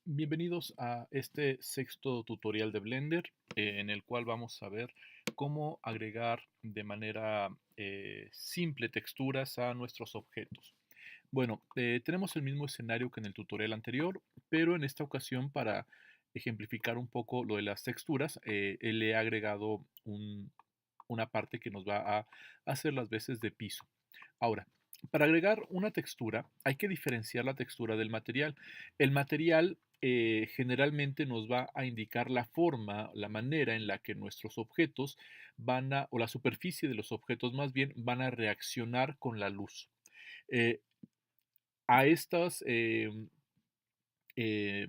Bienvenidos a este sexto tutorial de Blender, en el cual vamos a ver cómo agregar de manera simple texturas a nuestros objetos. Bueno, tenemos el mismo escenario que en el tutorial anterior, pero en esta ocasión, para ejemplificar un poco lo de las texturas, le he agregado una parte que nos va a hacer las veces de piso. Ahora, para agregar una textura hay que diferenciar la textura del material. El material generalmente nos va a indicar la forma, la manera en la que nuestros objetos o la superficie de los objetos más bien, van a reaccionar con la luz. Eh, a estos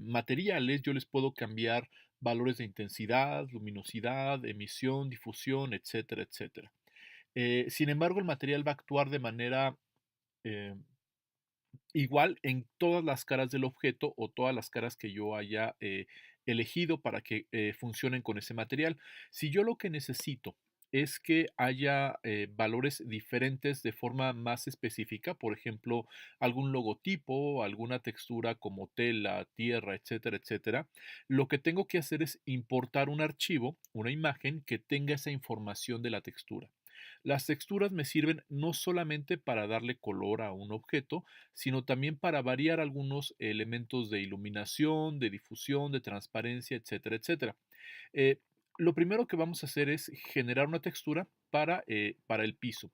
materiales yo les puedo cambiar valores de intensidad, luminosidad, emisión, difusión, etcétera, etcétera. Sin embargo, el material va a actuar de manera eh, igual en todas las caras del objeto o todas las caras que yo haya elegido para que funcionen con ese material. Si yo lo que necesito es que haya valores diferentes de forma más específica, por ejemplo, algún logotipo, alguna textura como tela, tierra, etcétera, etcétera, lo que tengo que hacer es importar un archivo, una imagen que tenga esa información de la textura. Las texturas me sirven no solamente para darle color a un objeto, sino también para variar algunos elementos de iluminación, de difusión, de transparencia, etcétera, etcétera. Eh, lo primero que vamos a hacer es generar una textura para el piso.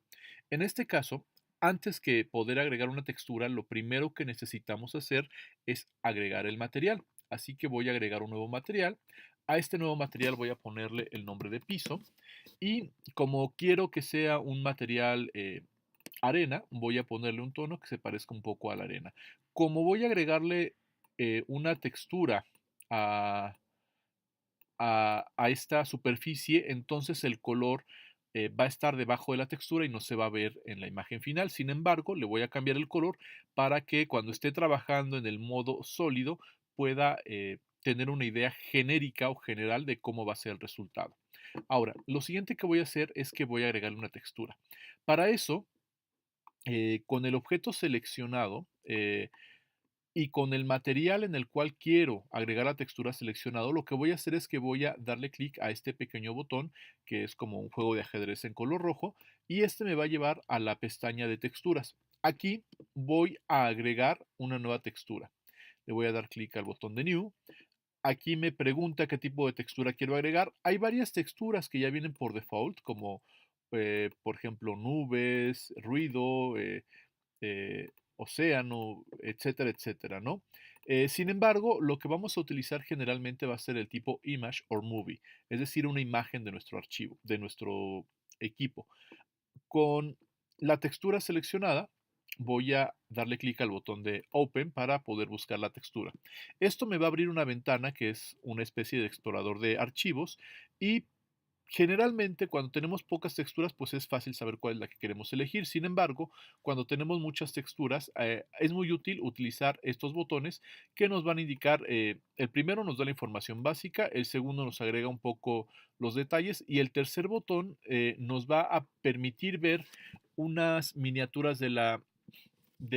En este caso, antes que poder agregar una textura, lo primero que necesitamos hacer es agregar el material. Así que voy a agregar un nuevo material. A este nuevo material voy a ponerle el nombre de piso y como quiero que sea un material arena, voy a ponerle un tono que se parezca un poco a la arena. Como voy a agregarle una textura a, a esta superficie, entonces el color va a estar debajo de la textura y no se va a ver en la imagen final. Sin embargo, le voy a cambiar el color para que cuando esté trabajando en el modo sólido pueda tener una idea genérica o general de cómo va a ser el resultado. Ahora, lo siguiente que voy a hacer es que voy a agregarle una textura. Para eso, con el objeto seleccionado y con el material en el cual quiero agregar la textura seleccionado, lo que voy a hacer es que voy a darle clic a este pequeño botón que es como un juego de ajedrez en color rojo y este me va a llevar a la pestaña de texturas. Aquí voy a agregar una nueva textura. Le voy a dar clic al botón de New. Aquí me pregunta qué tipo de textura quiero agregar. Hay varias texturas que ya vienen por default, como por ejemplo nubes, ruido, océano, etcétera, etcétera, ¿no? Sin embargo, lo que vamos a utilizar generalmente va a ser el tipo image or movie, es decir, una imagen de nuestro archivo, de nuestro equipo. Con la textura seleccionada, voy a darle clic al botón de Open para poder buscar la textura. Esto me va a abrir una ventana que es una especie de explorador de archivos y generalmente, cuando tenemos pocas texturas, pues es fácil saber cuál es la que queremos elegir. Sin embargo, cuando tenemos muchas texturas, es muy útil utilizar estos botones que nos van a indicar, el primero nos da la información básica, el segundo nos agrega un poco los detalles y el tercer botón nos va a permitir ver unas miniaturas de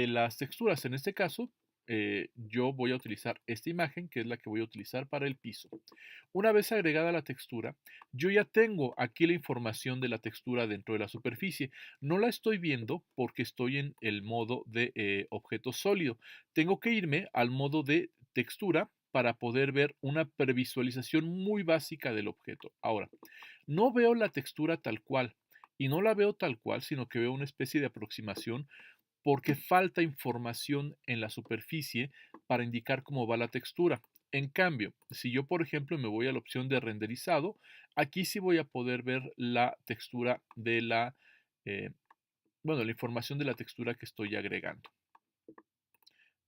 las texturas. En este caso, yo voy a utilizar esta imagen, que es la que voy a utilizar para el piso. Una vez agregada la textura, yo ya tengo aquí la información de la textura dentro de la superficie. No la estoy viendo porque estoy en el modo de objeto sólido. Tengo que irme al modo de textura para poder ver una previsualización muy básica del objeto. Ahora, no veo la textura tal cual. Y no la veo tal cual, sino que veo una especie de aproximación porque falta información en la superficie para indicar cómo va la textura. En cambio, si yo, por ejemplo, me voy a la opción de renderizado, aquí sí voy a poder ver la textura de eh, la información de la textura que estoy agregando.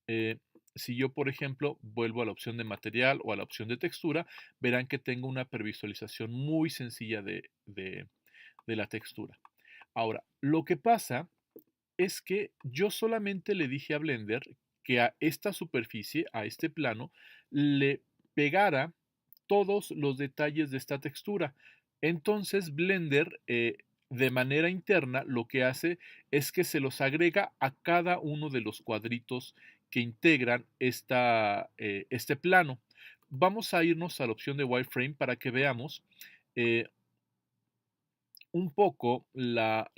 Eh, si yo, por ejemplo, vuelvo a la opción de material o a la opción de textura, verán que tengo una previsualización muy sencilla de la textura. Ahora, lo que pasa es que yo solamente le dije a Blender que a esta superficie, a este plano, le pegara todos los detalles de esta textura. Entonces Blender, de manera interna, lo que hace es que se los agrega a cada uno de los cuadritos que integran este plano. Vamos a irnos a la opción de wireframe para que veamos eh, un poco la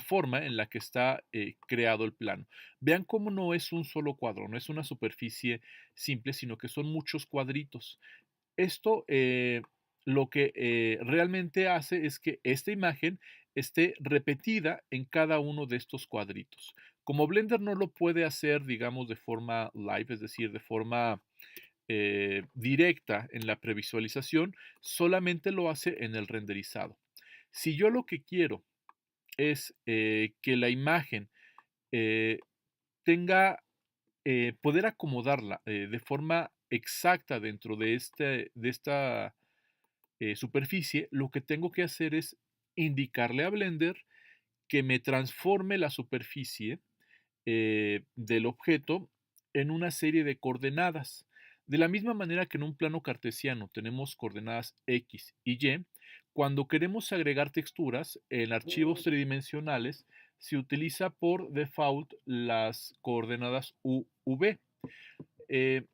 forma en la que está creado el plano. Vean cómo no es un solo cuadro, no es una superficie simple, sino que son muchos cuadritos. Esto lo que realmente hace es que esta imagen esté repetida en cada uno de estos cuadritos. Como Blender no lo puede hacer, digamos, de forma live, es decir, de forma directa en la previsualización, solamente lo hace en el renderizado. Si yo lo que quiero es que la imagen eh, tenga, poder acomodarla de forma exacta dentro de esta superficie, lo que tengo que hacer es indicarle a Blender que me transforme la superficie del objeto en una serie de coordenadas. De la misma manera que en un plano cartesiano tenemos coordenadas X y Y, cuando queremos agregar texturas en archivos tridimensionales se utiliza por default las coordenadas U, V. Eh,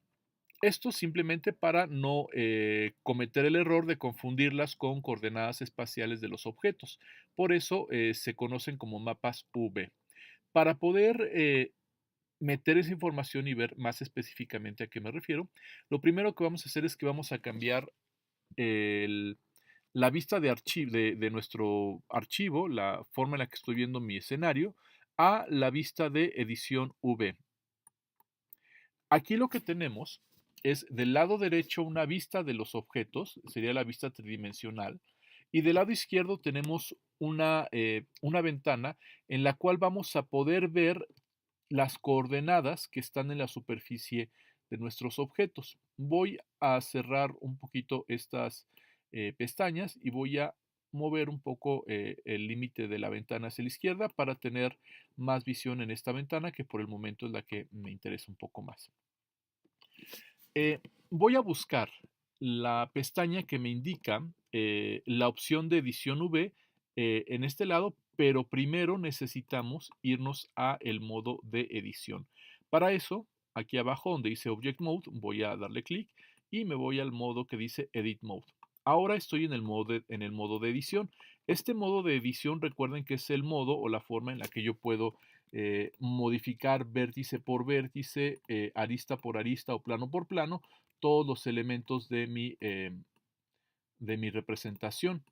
Esto simplemente para no cometer el error de confundirlas con coordenadas espaciales de los objetos. Por eso se conocen como mapas V. Para poder meter esa información y ver más específicamente a qué me refiero, lo primero que vamos a hacer es que vamos a cambiar el- la vista de nuestro archivo, la forma en la que estoy viendo mi escenario, a la vista de edición V. Aquí lo que tenemos es del lado derecho una vista de los objetos, sería la vista tridimensional, y del lado izquierdo tenemos una ventana en la cual vamos a poder ver las coordenadas que están en la superficie de nuestros objetos. Voy a cerrar un poquito estas pestañas y voy a mover un poco el límite de la ventana hacia la izquierda para tener más visión en esta ventana, que por el momento es la que me interesa un poco más. Voy a buscar la pestaña que me indica la opción de edición V en este lado, pero primero necesitamos irnos a el modo de edición. Para eso, aquí abajo donde dice Object Mode, voy a darle clic y me voy al modo que dice Edit Mode. Ahora estoy en el modo de edición. Este modo de edición, recuerden que es el modo o la forma en la que yo puedo modificar vértice por vértice, arista por arista o plano por plano, todos los elementos de mi representación.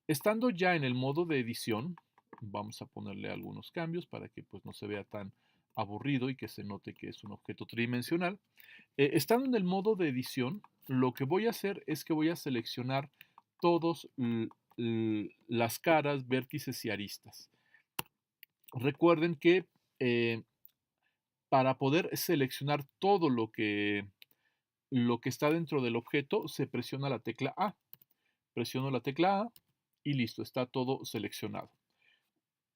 Estando ya en el modo de edición, vamos a ponerle algunos cambios para que pues, no se vea tan aburrido y que se note que es un objeto tridimensional. Estando en el modo de edición, lo que voy a hacer es que voy a seleccionar todas las caras, vértices y aristas. Recuerden que eh, para poder seleccionar todo lo que está dentro del objeto, se presiona la tecla A. Presiono la tecla A y listo, está todo seleccionado.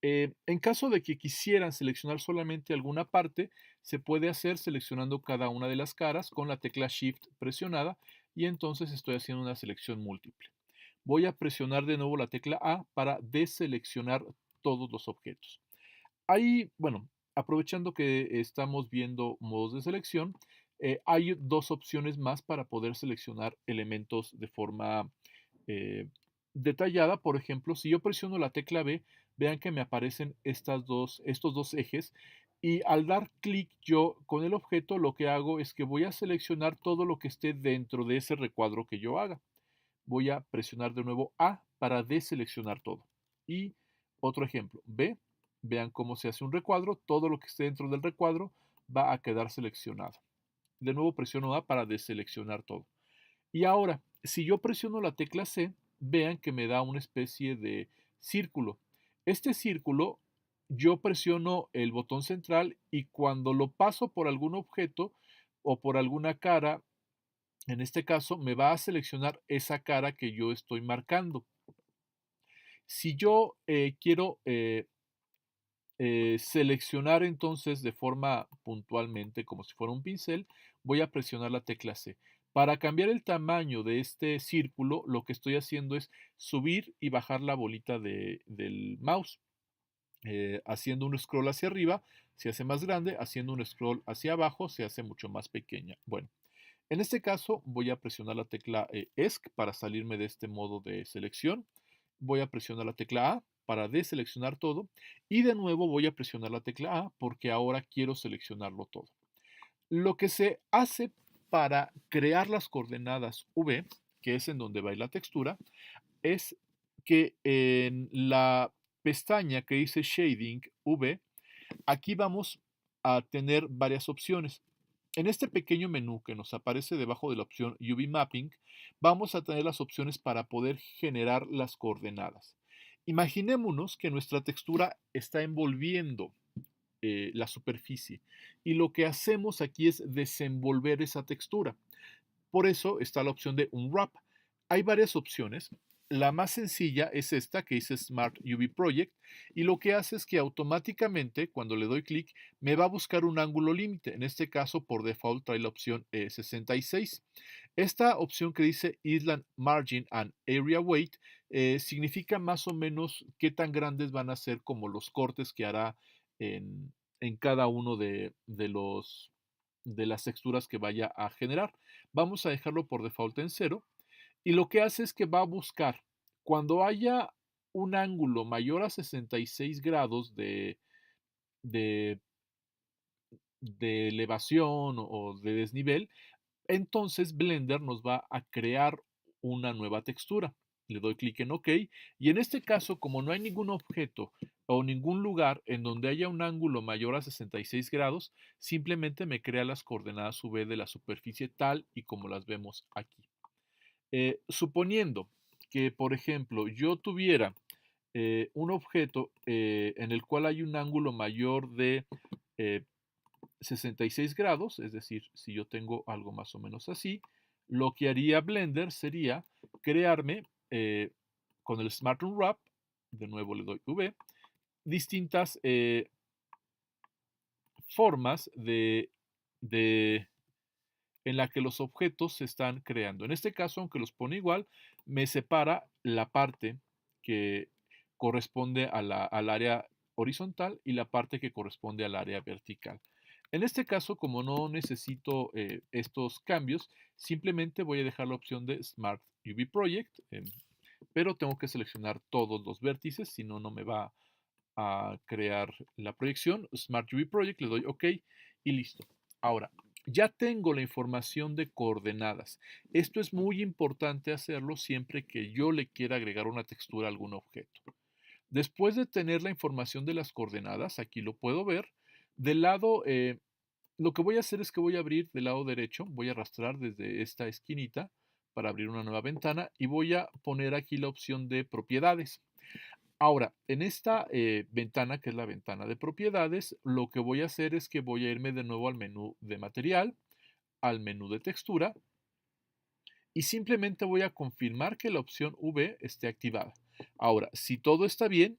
En caso de que quisieran seleccionar solamente alguna parte, se puede hacer seleccionando cada una de las caras con la tecla Shift presionada y entonces estoy haciendo una selección múltiple. Voy a presionar de nuevo la tecla A para deseleccionar todos los objetos. Ahí, bueno, aprovechando que estamos viendo modos de selección, hay dos opciones más para poder seleccionar elementos de forma eh, detallada. Por ejemplo, si yo presiono la tecla B, vean que me aparecen estos dos ejes y al dar clic yo con el objeto, lo que hago es que voy a seleccionar todo lo que esté dentro de ese recuadro que yo haga. Voy a presionar de nuevo A para deseleccionar todo. Y otro ejemplo, B, vean cómo se hace un recuadro, todo lo que esté dentro del recuadro va a quedar seleccionado. De nuevo presiono A para deseleccionar todo. Y ahora, si yo presiono la tecla C, vean que me da una especie de círculo. Este círculo, yo presiono el botón central y cuando lo paso por algún objeto o por alguna cara, en este caso me va a seleccionar esa cara que yo estoy marcando. Si yo quiero seleccionar entonces de forma puntualmente, como si fuera un pincel, voy a presionar la tecla C. Para cambiar el tamaño de este círculo, lo que estoy haciendo es subir y bajar la bolita del mouse. Haciendo un scroll hacia arriba se hace más grande, haciendo un scroll hacia abajo se hace mucho más pequeña. Bueno, en este caso voy a presionar la tecla ESC para salirme de este modo de selección. Voy a presionar la tecla A para deseleccionar todo y de nuevo voy a presionar la tecla A porque ahora quiero seleccionarlo todo. Lo que se hace para crear las coordenadas V, que es en donde va a ir la textura, es que en la pestaña que dice Shading V, aquí vamos a tener varias opciones. En este pequeño menú que nos aparece debajo de la opción UV Mapping, vamos a tener las opciones para poder generar las coordenadas. Imaginémonos que nuestra textura está envolviendo la superficie y lo que hacemos aquí es desenvolver esa textura. Por eso está la opción de Unwrap. Hay varias opciones. La más sencilla es esta que dice Smart UV Project y lo que hace es que automáticamente cuando le doy clic me va a buscar un ángulo límite. En este caso por default trae la opción 66. Esta opción que dice Island Margin and Area Weight significa más o menos qué tan grandes van a ser como los cortes que hará en cada uno de las texturas que vaya a generar. Vamos a dejarlo por default en cero y lo que hace es que va a buscar cuando haya un ángulo mayor a 66 grados de, de elevación o de desnivel, entonces Blender nos va a crear una nueva textura. Le doy clic en OK y en este caso, como no hay ningún objeto o ningún lugar en donde haya un ángulo mayor a 66 grados, simplemente me crea las coordenadas V de la superficie tal y como las vemos aquí. Suponiendo que, por ejemplo, yo tuviera un objeto en el cual hay un ángulo mayor de eh, 66 grados, es decir, si yo tengo algo más o menos así, lo que haría Blender sería crearme con el Smart Unwrap, de nuevo le doy V, distintas formas de en la que los objetos se están creando. En este caso, aunque los pone igual, me separa la parte que corresponde al área horizontal y la parte que corresponde al área vertical. En este caso, como no necesito estos cambios, simplemente voy a dejar la opción de Smart UV Project, pero tengo que seleccionar todos los vértices, si no, no me va a crear la proyección. Smart UV Project, le doy OK y listo. Ahora, ya tengo la información de coordenadas. Esto es muy importante hacerlo siempre que yo le quiera agregar una textura a algún objeto. Después de tener la información de las coordenadas, aquí lo puedo ver, del lado, lo que voy a hacer es que voy a abrir del lado derecho, voy a arrastrar desde esta esquinita para abrir una nueva ventana y voy a poner aquí la opción de propiedades. Ahora, en esta ventana, que es la ventana de propiedades, lo que voy a hacer es que voy a irme de nuevo al menú de material, al menú de textura y simplemente voy a confirmar que la opción V esté activada. Ahora, si todo está bien,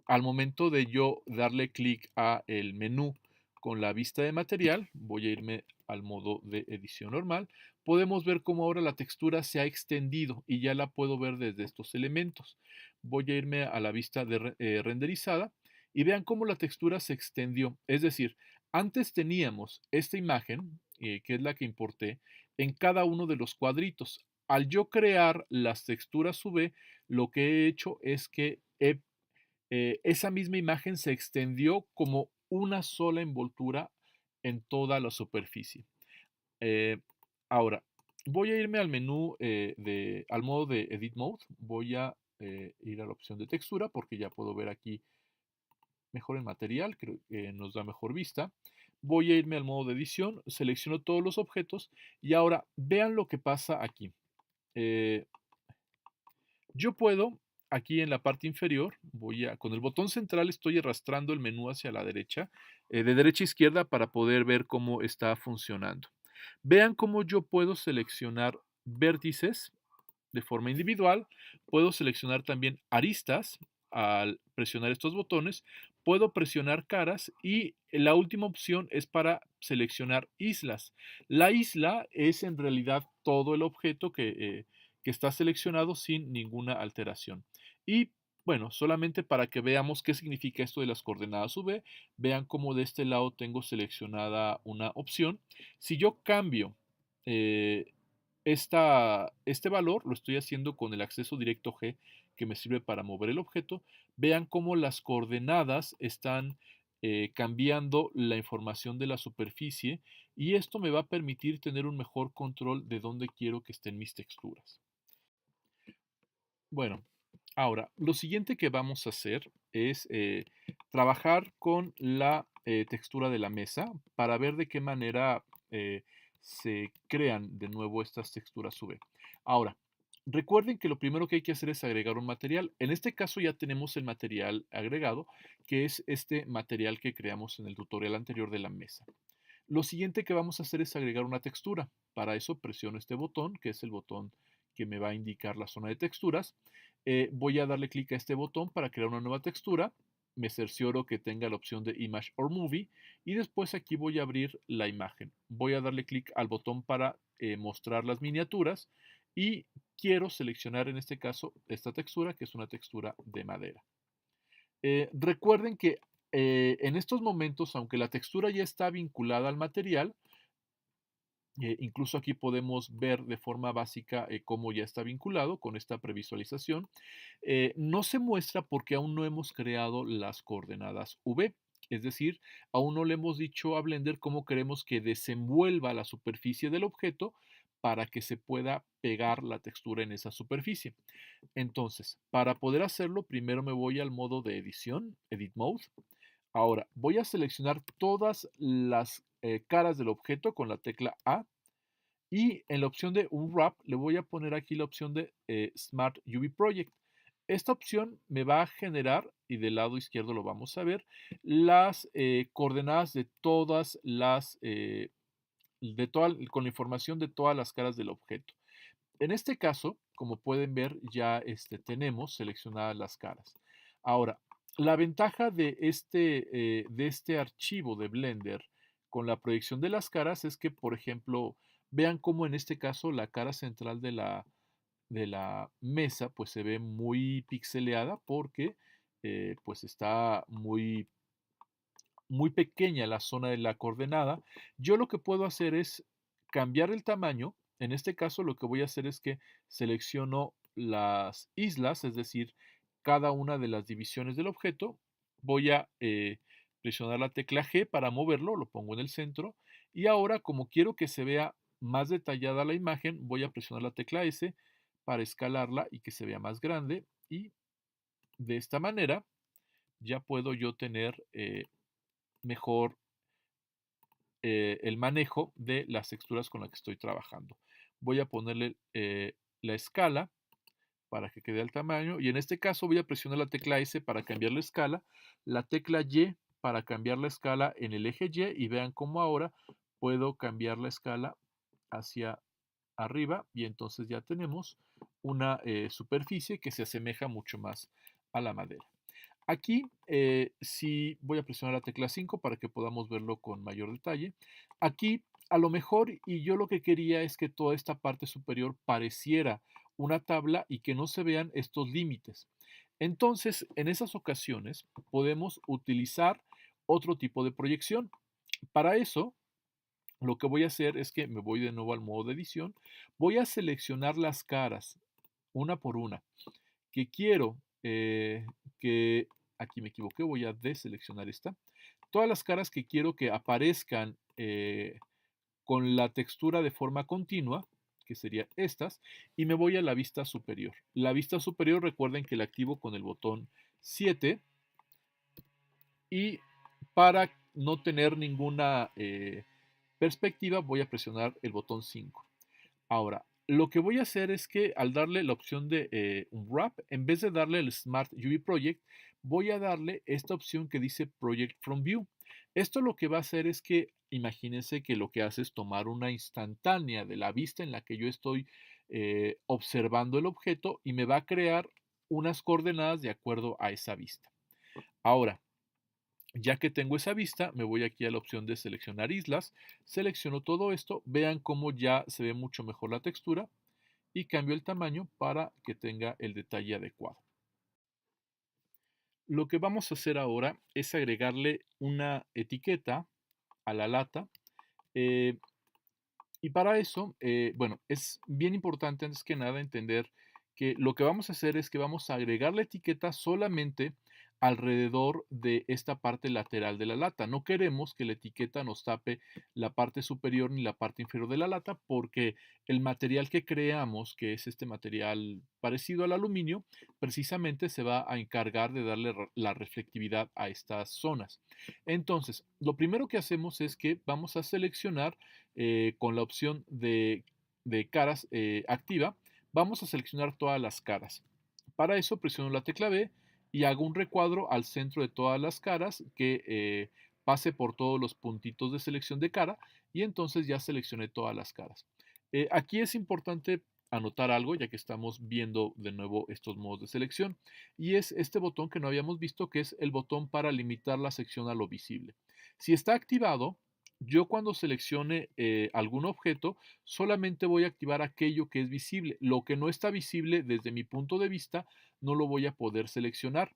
al momento de yo darle clic a el menú con la vista de material, voy a irme al modo de edición normal, podemos ver cómo ahora la textura se ha extendido y ya la puedo ver desde estos elementos. Voy a irme a la vista de renderizada y vean cómo la textura se extendió. Es decir, antes teníamos esta imagen, que es la que importé, en cada uno de los cuadritos. Al yo crear las texturas UV, lo que he hecho es que esa misma imagen se extendió como una sola envoltura en toda la superficie. Eh, Ahora, voy a irme al menú, al modo de Edit Mode. Voy a ir a la opción de textura porque ya puedo ver aquí mejor el material, creo que nos da mejor vista. Voy a irme al modo de edición, selecciono todos los objetos y ahora vean lo que pasa aquí. Eh, yo puedo, aquí en la parte inferior, con el botón central estoy arrastrando el menú hacia la derecha, de derecha a izquierda para poder ver cómo está funcionando. Vean cómo yo puedo seleccionar vértices de forma individual, puedo seleccionar también aristas al presionar estos botones, puedo presionar caras y la última opción es para seleccionar islas. La isla es en realidad todo el objeto que está seleccionado sin ninguna alteración. Y Bueno, solamente para que veamos qué significa esto de las coordenadas V, vean cómo de este lado tengo seleccionada una opción. Si yo cambio eh, este valor, lo estoy haciendo con el acceso directo G que me sirve para mover el objeto, vean cómo las coordenadas están cambiando la información de la superficie y esto me va a permitir tener un mejor control de dónde quiero que estén mis texturas. Bueno, ahora, lo siguiente que vamos a hacer es trabajar con la textura de la mesa para ver de qué manera se crean de nuevo estas texturas UV. Ahora, recuerden que lo primero que hay que hacer es agregar un material. En este caso ya tenemos el material agregado, que es este material que creamos en el tutorial anterior de la mesa. Lo siguiente que vamos a hacer es agregar una textura. Para eso presiono este botón, que es el botón que me va a indicar la zona de texturas. Voy a darle clic a este botón para crear una nueva textura. Me cercioro que tenga la opción de Image or Movie y después aquí voy a abrir la imagen. Voy a darle clic al botón para mostrar las miniaturas y quiero seleccionar en este caso esta textura, que es una textura de madera. Recuerden que en estos momentos, aunque la textura ya está vinculada al material, incluso aquí podemos ver de forma básica cómo ya está vinculado con esta previsualización. No se muestra porque aún no hemos creado las coordenadas V. Es decir, aún no le hemos dicho a Blender cómo queremos que desenvuelva la superficie del objeto para que se pueda pegar la textura en esa superficie. Entonces, para poder hacerlo, primero me voy al modo de edición, Edit Mode. Ahora, voy a seleccionar todas las caras del objeto con la tecla A y en la opción de Unwrap le voy a poner aquí la opción de Smart UV Project. Esta opción me va a generar, y del lado izquierdo lo vamos a ver, las coordenadas de todas las, con la información de todas las caras del objeto. En este caso, como pueden ver, ya tenemos seleccionadas las caras. Ahora, la ventaja de este archivo de Blender con la proyección de las caras es que, por ejemplo, vean cómo en este caso la cara central de la mesa pues se ve muy pixeleada porque pues está muy pequeña la zona de la coordenada. Yo lo que puedo hacer es cambiar el tamaño. En este caso lo que voy a hacer es que selecciono las islas, es decir, cada una de las divisiones del objeto. Voy a presionar la tecla G para moverlo, lo pongo en el centro. Y ahora, como quiero que se vea más detallada la imagen, voy a presionar la tecla S para escalarla y que se vea más grande. Y de esta manera ya puedo yo tener mejor el manejo de las texturas con las que estoy trabajando. Voy a ponerle la escala para que quede al tamaño y en este caso voy a presionar la tecla S para cambiar la escala, la tecla Y para cambiar la escala en el eje Y y vean cómo ahora puedo cambiar la escala hacia arriba y entonces ya tenemos una superficie que se asemeja mucho más a la madera. Aquí sí voy a presionar la tecla 5 para que podamos verlo con mayor detalle. Aquí a lo mejor, y yo lo que quería es que toda esta parte superior pareciera una tabla y que no se vean estos límites. Entonces, en esas ocasiones podemos utilizar otro tipo de proyección. Para eso, lo que voy a hacer es que me voy de nuevo al modo de edición. Voy a seleccionar las caras una por una que quiero que, aquí me equivoqué, voy a deseleccionar esta, todas las caras que quiero que aparezcan con la textura de forma continua, que serían estas, y me voy a la vista superior. La vista superior, recuerden que la activo con el botón 7 y para no tener ninguna perspectiva voy a presionar el botón 5. Ahora, lo que voy a hacer es que al darle la opción de Unwrap, en vez de darle el Smart UV Project, voy a darle esta opción que dice Project from View. Esto lo que va a hacer es que, imagínense que lo que hace es tomar una instantánea de la vista en la que yo estoy observando el objeto y me va a crear unas coordenadas de acuerdo a esa vista. Ahora, ya que tengo esa vista, me voy aquí a la opción de seleccionar islas, selecciono todo esto, vean cómo ya se ve mucho mejor la textura y cambio el tamaño para que tenga el detalle adecuado. Lo que vamos a hacer ahora es agregarle una etiqueta a la lata. eh, y para eso, bueno, es bien importante antes que nada entender que lo que vamos a hacer es que vamos a agregar la etiqueta solamente alrededor de esta parte lateral de la lata. No queremos que la etiqueta nos tape la parte superior ni la parte inferior de la lata porque el material que creamos, que es este material parecido al aluminio, precisamente se va a encargar de darle la reflectividad a estas zonas. Entonces, lo primero que hacemos es que vamos a seleccionar con la opción de caras activa, vamos a seleccionar todas las caras. Para eso presiono la tecla B y hago un recuadro al centro de todas las caras que pase por todos los puntitos de selección de cara y entonces ya seleccioné todas las caras. Aquí es importante anotar algo ya que estamos viendo de nuevo estos modos de selección y es este botón que no habíamos visto que es el botón para limitar la sección a lo visible. Si está activado, yo cuando seleccione algún objeto, solamente voy a activar aquello que es visible. Lo que no está visible desde mi punto de vista, no lo voy a poder seleccionar.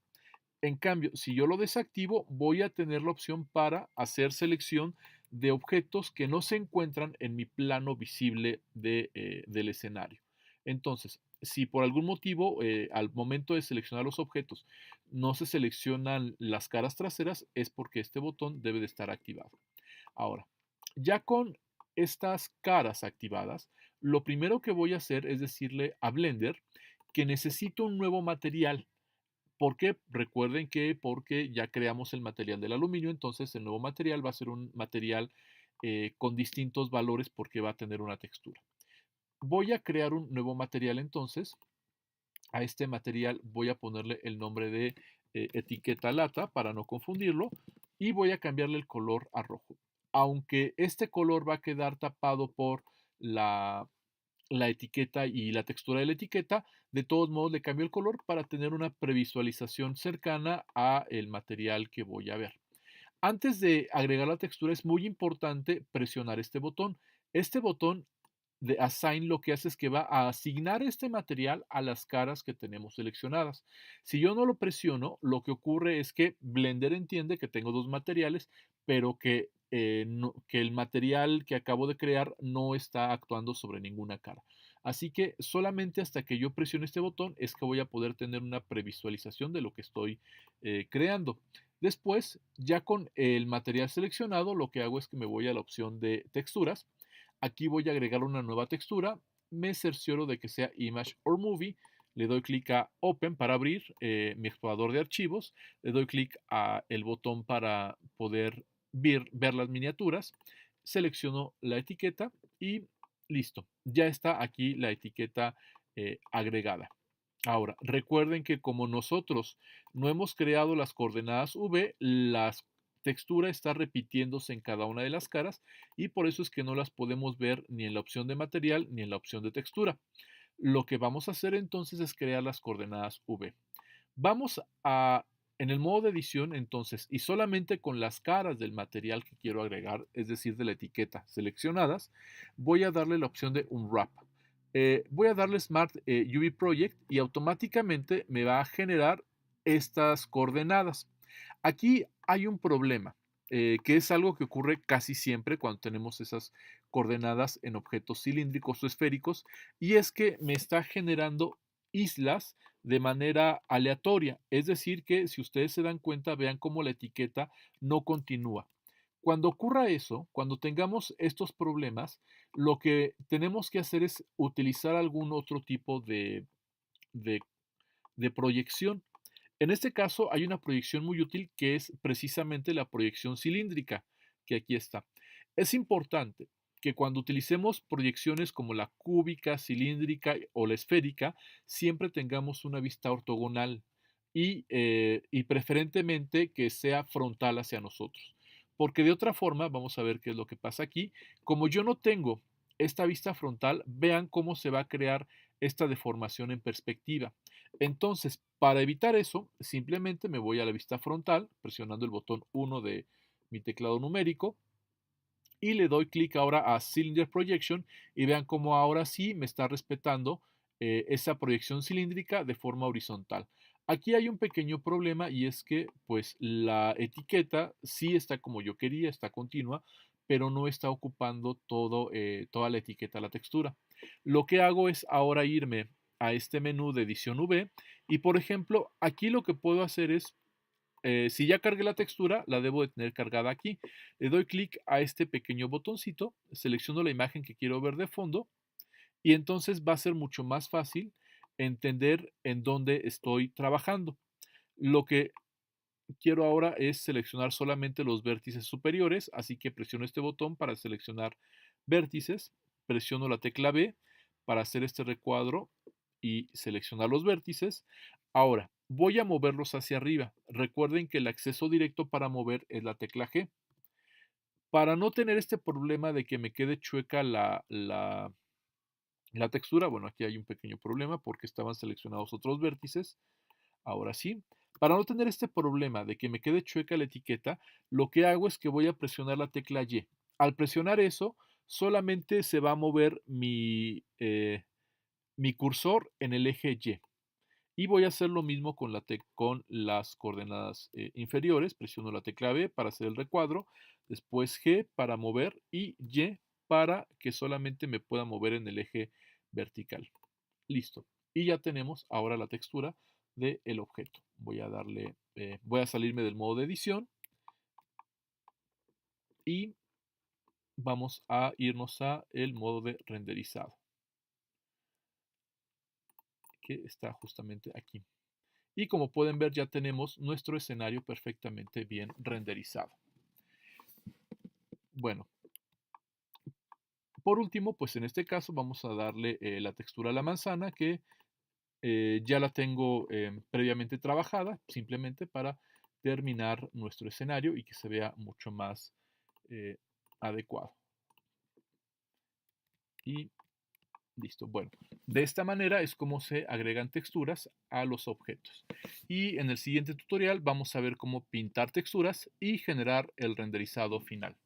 En cambio, si yo lo desactivo, voy a tener la opción para hacer selección de objetos que no se encuentran en mi plano visible del escenario. Entonces, si por algún motivo al momento de seleccionar los objetos no se seleccionan las caras traseras, es porque este botón debe de estar activado. Ahora, ya con estas caras activadas, lo primero que voy a hacer es decirle a Blender que necesito un nuevo material. ¿Por qué? Recuerden que porque ya creamos el material del aluminio, entonces el nuevo material va a ser un material con distintos valores porque va a tener una textura. Voy a crear un nuevo material entonces. A este material voy a ponerle el nombre de etiqueta lata para no confundirlo y voy a cambiarle el color a rojo. Aunque este color va a quedar tapado por la, la etiqueta y la textura de la etiqueta, de todos modos le cambio el color para tener una previsualización cercana a el material que voy a ver. Antes de agregar la textura es muy importante presionar este botón. Este botón de Assign lo que hace es que va a asignar este material a las caras que tenemos seleccionadas. Si yo no lo presiono, lo que ocurre es que Blender entiende que tengo dos materiales, pero que el material que acabo de crear no está actuando sobre ninguna cara. Así que solamente hasta que yo presione este botón es que voy a poder tener una previsualización de lo que estoy creando. Después, ya con el material seleccionado, lo que hago es que me voy a la opción de texturas. Aquí voy a agregar una nueva textura. Me cercioro de que sea Image or Movie. Le doy clic a Open para abrir mi explorador de archivos. Le doy clic a el botón para poder ver las miniaturas. Selecciono la etiqueta y listo. Ya está aquí la etiqueta agregada. Ahora, recuerden que como nosotros no hemos creado las coordenadas V, la textura está repitiéndose en cada una de las caras y por eso es que no las podemos ver ni en la opción de material ni en la opción de textura. Lo que vamos a hacer entonces es crear las coordenadas V. Vamos a, en el modo de edición entonces, y solamente con las caras del material que quiero agregar, es decir, de la etiqueta seleccionadas, voy a darle la opción de Unwrap. Voy a darle Smart UV Project y automáticamente me va a generar estas coordenadas. Aquí hay un problema, que es algo que ocurre casi siempre cuando tenemos esas coordenadas en objetos cilíndricos o esféricos, y es que me está generando islas de manera aleatoria. Es decir, que si ustedes se dan cuenta, vean cómo la etiqueta no continúa. Cuando ocurra eso, cuando tengamos estos problemas, lo que tenemos que hacer es utilizar algún otro tipo de, de proyección. En este caso hay una proyección muy útil que es precisamente la proyección cilíndrica, que aquí está. Es importante que cuando utilicemos proyecciones como la cúbica, cilíndrica o la esférica, siempre tengamos una vista ortogonal y preferentemente que sea frontal hacia nosotros. Porque de otra forma, vamos a ver qué es lo que pasa aquí. Como yo no tengo esta vista frontal, vean cómo se va a crear esta deformación en perspectiva. Entonces, para evitar eso, simplemente me voy a la vista frontal, presionando el botón 1 de mi teclado numérico y le doy clic ahora a Cylinder Projection y vean cómo ahora sí me está respetando esa proyección cilíndrica de forma horizontal. Aquí hay un pequeño problema y es que, pues, la etiqueta sí está como yo quería, está continua, pero no está ocupando toda la etiqueta, la textura. Lo que hago es ahora irme a este menú de edición V y, por ejemplo, aquí lo que puedo hacer es, si ya cargué la textura, la debo de tener cargada aquí. Le doy clic a este pequeño botoncito, selecciono la imagen que quiero ver de fondo y entonces va a ser mucho más fácil entender en dónde estoy trabajando. Lo que quiero ahora es seleccionar solamente los vértices superiores, así que presiono este botón para seleccionar vértices, presiono la tecla B para hacer este recuadro y seleccionar los vértices. Ahora, voy a moverlos hacia arriba. Recuerden que el acceso directo para mover es la tecla G. Para no tener este problema de que me quede chueca la textura, bueno, aquí hay un pequeño problema porque estaban seleccionados otros vértices. Ahora sí, para no tener este problema de que me quede chueca la etiqueta, lo que hago es que voy a presionar la tecla Y. Al presionar eso, solamente se va a mover mi cursor en el eje Y. Y voy a hacer lo mismo con las coordenadas inferiores. Presiono la tecla B para hacer el recuadro, después G para mover y Y para que solamente me pueda mover en el eje vertical. Listo. Y ya tenemos ahora la textura del objeto. Voy a salirme del modo de edición y vamos a irnos a el modo de renderizado, que está justamente aquí. Y como pueden ver, ya tenemos nuestro escenario perfectamente bien renderizado. Bueno, por último, pues en este caso vamos a darle la textura a la manzana que ya la tengo previamente trabajada, simplemente para terminar nuestro escenario y que se vea mucho más eh, adecuado. Y listo. Bueno, de esta manera es como se agregan texturas a los objetos. Y en el siguiente tutorial vamos a ver cómo pintar texturas y generar el renderizado final.